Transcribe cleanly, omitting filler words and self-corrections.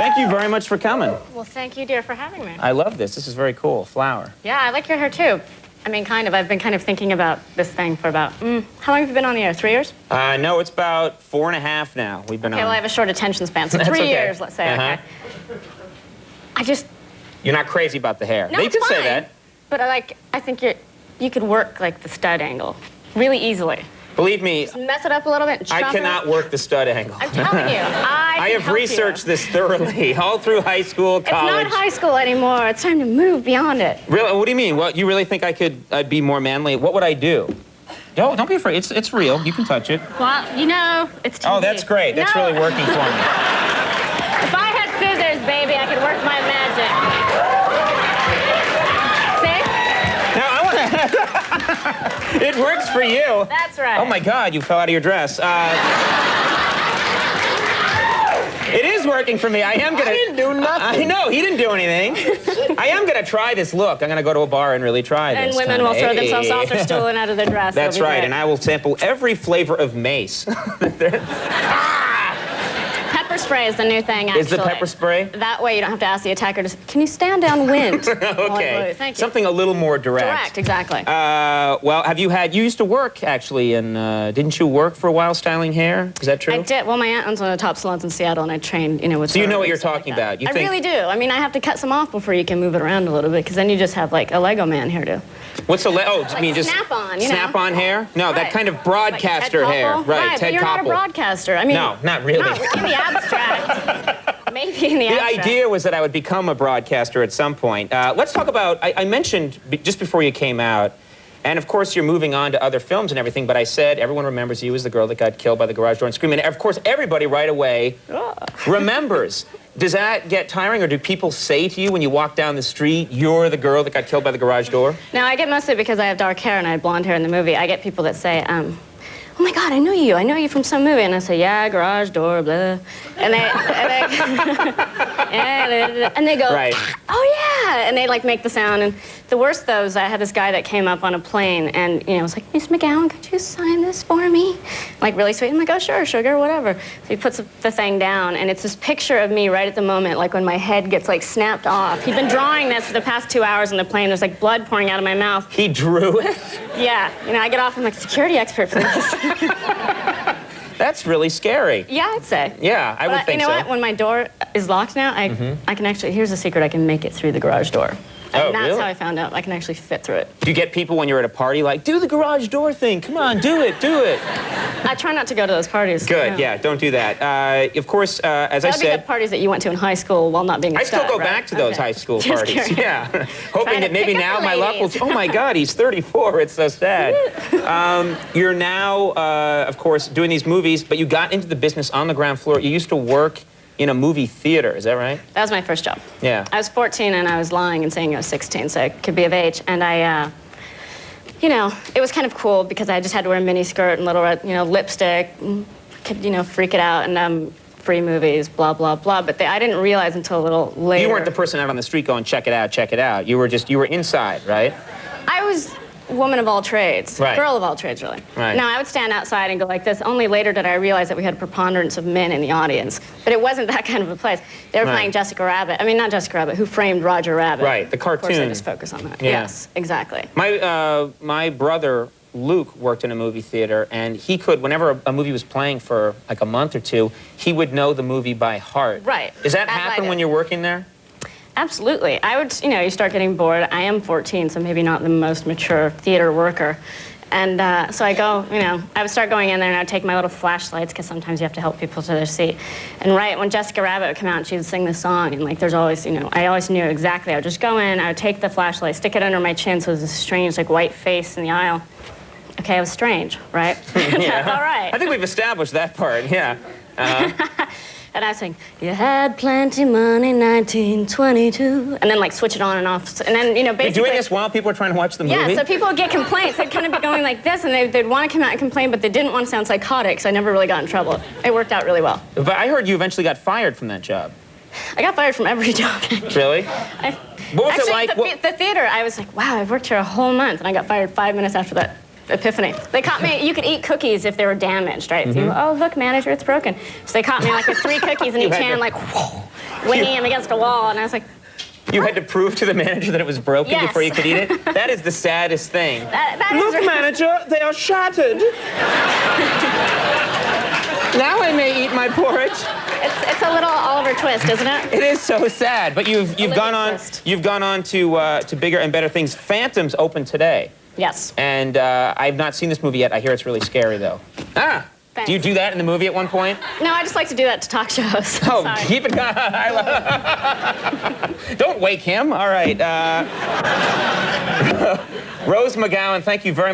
thank you very much for coming. Well, thank you, dear, for having me. I love this. This is very cool. Flower. Yeah, I like your hair, too. I mean, kind of. I've been kind of thinking about this thing for about, how long have you been on the air? 3 years? No, it's about 4.5 now. We've been on. Okay, well, I have a short attention span, so 3 years, let's say, okay. You're not crazy about the hair. No, they it's do say fine. that. But I think you could work, like, the stud angle really easily. Believe me, Just mess it up a little bit and chop I cannot work the stud angle. I'm telling you, I have researched this thoroughly, all through high school, college. It's not high school anymore. It's time to move beyond it. Really? What do you mean? Well, you really think I'd be more manly? What would I do? No, don't be afraid. It's real. You can touch it. Well, you know, it's TV. Oh, that's great. That's really working for me. If I had scissors, baby, I could work my magic. See? Now, I want to... It works for you. That's right. Oh, my God, you fell out of your dress. It is working for me. I am gonna... I didn't do nothing. I know, he didn't do anything. I am gonna try this look. I'm gonna go to a bar and really try this. And women will throw themselves off their stool and out of their dress. That's right, and I will sample every flavor of mace. Pepper spray is the new thing, actually. Is the pepper spray? That way you don't have to ask the attacker, can you stand downwind? Okay. Thank you. Something a little more direct. Direct, exactly. Well, you used to work, actually, and didn't you work for a while styling hair? Is that true? I did. Well, my aunt owns one of the top salons in Seattle, and I trained, with So you her know what you're and stuff talking like that. about. You I think... really do. I mean, I have to cut some off before you can move it around a little bit, because then you just have, like, a Lego man hairdo. What's a I mean, just snap-on, snap-on hair? No, that kind of broadcaster like hair. Right, Ted but you're Koppel. not a broadcaster. I mean, No, not really. Not in the abstract. Maybe in the abstract. The idea was that I would become a broadcaster at some point. Let's talk about, I mentioned just before you came out, and of course you're moving on to other films and everything, but I said everyone remembers you as the girl that got killed by the garage door and Scream. And of course everybody right away remembers. Does that get tiring, or do people say to you when you walk down the street, you're the girl that got killed by the garage door? No, I get mostly because I have dark hair and I had blonde hair in the movie. I get people that say, oh my God, I know you. I know you from some movie. And I say, yeah, garage door, blah. And they go, right. Oh yeah. And they like make the sound. And the worst though is I had this guy that came up on a plane and was like, Miss McGowan, could you sign this for me? Like really sweet. I'm like, oh sure, sugar, whatever. So he puts the thing down and it's this picture of me right at the moment, like when my head gets like snapped off. He'd been drawing this for the past 2 hours on the plane. There's like blood pouring out of my mouth. He drew it? Yeah. I get off, I'm like, security expert, please. That's really scary. Yeah, I'd say. Yeah, I would think so. You know what? When my door is locked now, I can actually, here's a secret, I can make it through the garage door. And that's how I found out. I can actually fit through it. Do you get people when you're at a party like, do the garage door thing, come on, do it, do it. I try not to go to those parties. Good, yeah, don't do that. Of course, as I said... That'd be the parties that you went to in high school while not being a stud, I still go back to those high school parties. Yeah, hoping that maybe now my luck will... Oh my God, he's 34, it's so sad. You're now, of course, doing these movies, but you got into the business on the ground floor. You used to work in a movie theater, is that right? That was my first job. Yeah. I was 14 and I was lying and saying I was 16, so I could be of age. And I, it was kind of cool because I just had to wear a mini skirt and little red, lipstick, and could, freak it out and free movies, blah, blah, blah. But I didn't realize until a little later. You weren't the person out on the street going, check it out, check it out. You were inside, right? I was woman of all trades, girl of all trades, really. Right. Now, I would stand outside and go like this. Only later did I realize that we had a preponderance of men in the audience. But it wasn't that kind of a place. They were playing Jessica Rabbit. I mean, not Jessica Rabbit, Who Framed Roger Rabbit. Right, the cartoon. Of course, I just focus on that. Yeah. Yes, exactly. My brother, Luke, worked in a movie theater, and he could, whenever a movie was playing for like a month or two, he would know the movie by heart. Right. Does that happen when you're working there? Absolutely. I would, you start getting bored. I am 14, so maybe not the most mature theater worker. And so I go, I would start going in there and I would take my little flashlights because sometimes you have to help people to their seat. And right when Jessica Rabbit would come out, she would sing this song. And like there's always, I always knew exactly. I would just go in, I would take the flashlight, stick it under my chin so it was this strange like white face in the aisle. Okay, I was strange, right? Yeah. That's all right. I think we've established that part, yeah. And I was saying, you had plenty money, 1922. And then, like, switch it on and off. And then, basically... You're doing this while people are trying to watch the movie? Yeah, so people would get complaints. They'd kind of be going like this, and they'd want to come out and complain, but they didn't want to sound psychotic, so I never really got in trouble. It worked out really well. But I heard you eventually got fired from that job. I got fired from every job. Really? What was it like? The theater, I was like, wow, I've worked here a whole month, and I got fired 5 minutes after that. epiphany. They caught me. You could eat cookies if they were damaged, right? So you, oh, look, manager, it's broken. So they caught me like with 3 cookies in each hand, like winging them against a wall, and I was like. You had to prove to the manager that it was broken Yes. before you could eat it? That is the saddest thing. That Look, is manager, they are shattered. Now I may eat my porridge. It's a little Oliver Twist, isn't it? It is so sad, but you've gone on twist. you've gone on to bigger and better things. Phantom's open today, Yes. and I've not seen this movie yet. I hear it's really scary though. Ah, Thanks. do you do that in the movie at one point? No, I just like to do that to talk shows. Oh, Sorry. keep it going. Don't wake him. All right. Rose McGowan, thank you very much.